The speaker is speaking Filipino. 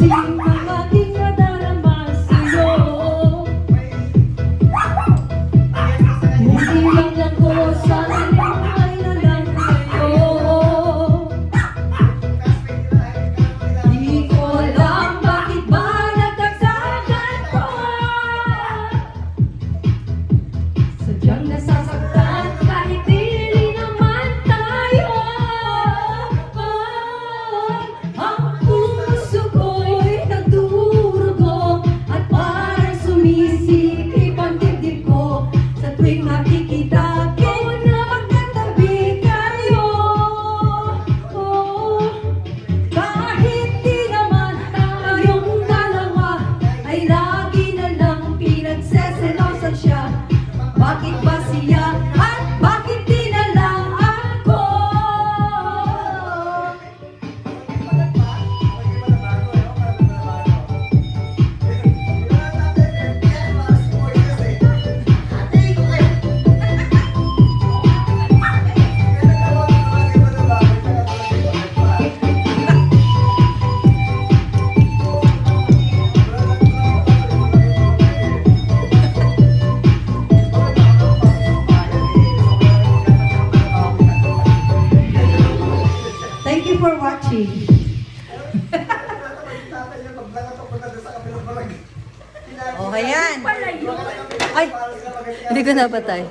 ang aking nadarama sa'yo. Hindi lang ako sa ay na lang kayo. Di ko alam bakit ba nagkasagad ko. Sadyang nasasaktan kahit hindi naman tayo. Ang puso ko'y nagdurugo at parang sumisikip ang dibdib ko sa tuwing makikita ko na magkatabi kayo. Kahit di naman tayong dalawa ay lagi na lang pinagseselosan siya. Bakit ba siya at bakit di na lang ako? Thank you for watching. Oh, ayan. Ay, hindi ko napatay.